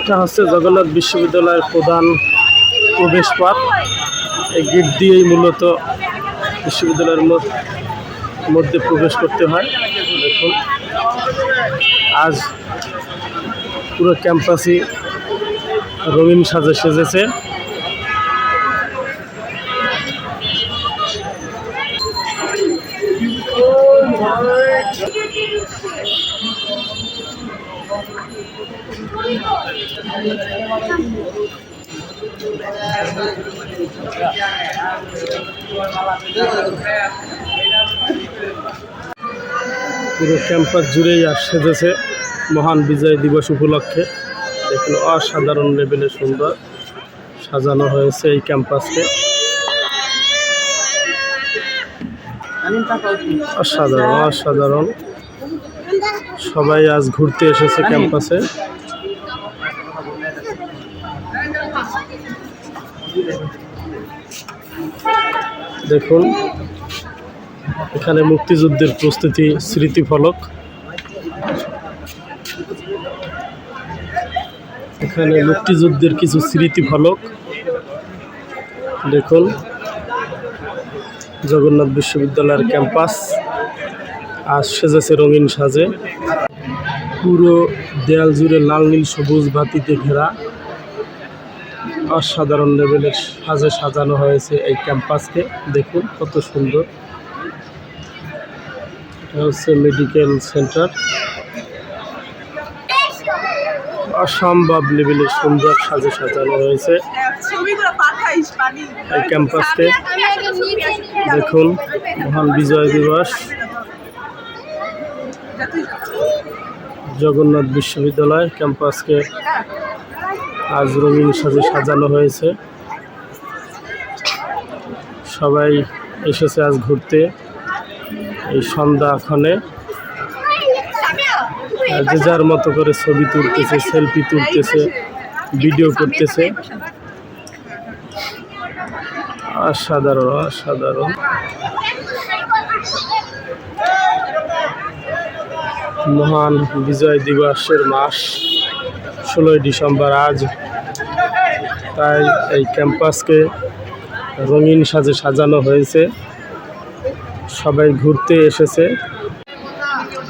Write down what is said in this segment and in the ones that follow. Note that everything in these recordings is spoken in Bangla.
এটা হচ্ছে জগন্নাথ বিশ্ববিদ্যালয়ের প্রধান প্রবেশ পথ। এই গেট দিয়েই মূলত বিশ্ববিদ্যালয়ের মধ্যে প্রবেশ করতে হয়। দেখুন আজ পুরো ক্যাম্পাসই রঙিন সাজে সেজেছে। পুরো ক্যাম্পাস জুড়েই আর সেজেছে মহান বিজয় দিবস উপলক্ষে। দেখুন অসাধারণ লেভেলে সুন্দর সাজানো হয়েছে এই ক্যাম্পাসকে। অসাধারণ অসাধারণ। সবাই আজ ঘুরতে এসেছে ক্যাম্পাসে। দেখুন এখানে মুক্তিযুদ্ধের প্রস্তুতি স্মৃতিফলক। এখানে মুক্তিযুদ্ধের কিছু স্মৃতিফলক। দেখুন জগন্নাথ বিশ্ববিদ্যালয়ের ক্যাম্পাস আজ সেজেছে রঙিন সাজে। পুরো দেয়াল জুড়ে লাল নীল সবুজ বাতিতে ঘেরা অসাধারণ লেভেলের সাজে সাজানো হয়েছে এই ক্যাম্পাসকে। দেখুন কত সুন্দর। এটা হচ্ছে মেডিকেল সেন্টার। অসম্ভব লেভেলের সুন্দর সাজে সাজানো হয়েছে এই ক্যাম্পাসকে। দেখুন মহান বিজয় দিবস জগন্নাথ বিশ্ববিদ্যালয় ক্যাম্পাসকে আজ রঙিন সাজে সাজানো হয়েছে। সবাই এসেছে আজ ঘুরতে এই সন্ধ্যাক্ষণে। যে যার মতো করে ছবি তুলতেছে, সেলফি তুলতেছে, ভিডিও করতেছে। অসাধারণ অসাধারণ। মহান বিজয় দিবসের মাস 16ই ডিসেম্বর আজ। তাই এই ক্যাম্পাসকে রঙিন সাজে সাজানো হয়েছে। সবাই ঘুরতে এসেছে।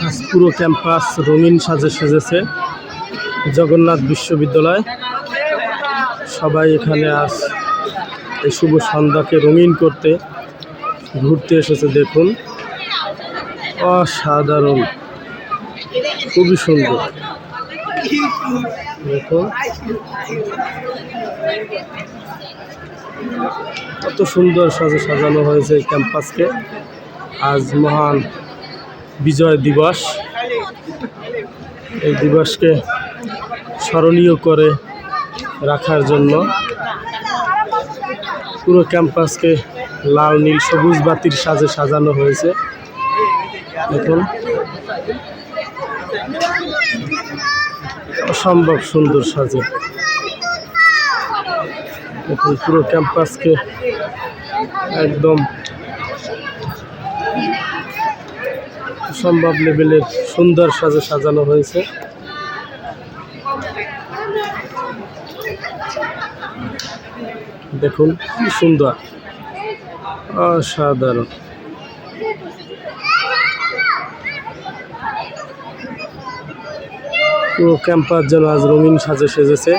আজ পুরো ক্যাম্পাস রঙিন সাজে সেজেছে জগন্নাথ বিশ্ববিদ্যালয়। সবাই এখানে আজ এই শুভ সন্ধ্যাকে রঙিন করতে ঘুরতে এসেছে। দেখুন অসাধারণ, খুবই সুন্দর। দেখুন কত সুন্দর সাজে সাজানো হয়েছে এই ক্যাম্পাসকে। আজ মহান বিজয় দিবস। এই দিবসকে স্মরণীয় করে রাখার জন্য পুরো ক্যাম্পাসকে লাল নীল সবুজ বাতির সাজে সাজানো হয়েছে। দেখুন অসম্ভব সুন্দর সাজে। দেখুন পুরো ক্যাম্পাসকে একদম অসম্ভব লেভেলের সুন্দর সাজে সাজানো হয়েছে। দেখুন কি সুন্দর, অসাধারণ। পুরো ক্যাম্পাস যেন আজ রঙিন সাজে সেজেছে।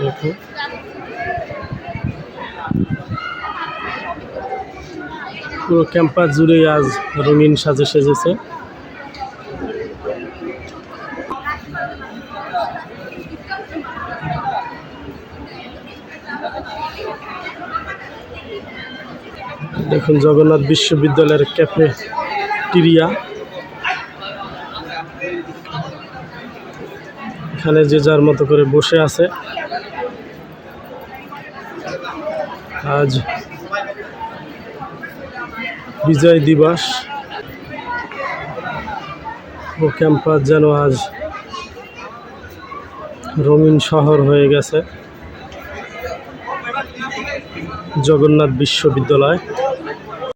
দেখুন পুরো ক্যাম্পাস জুড়েই আজ রঙিন সাজে সেজেছে। দেখুন জগন্নাথ বিশ্ববিদ্যালয়ের ক্যাফেটেরিয়া। এখানে যে যার মতো করে বসে আছে। আজ বিজয় দিবস ও ক্যাম্পাস যেন আজ রঙিন শহর হয়ে গেছে জগন্নাথ বিশ্ববিদ্যালয়।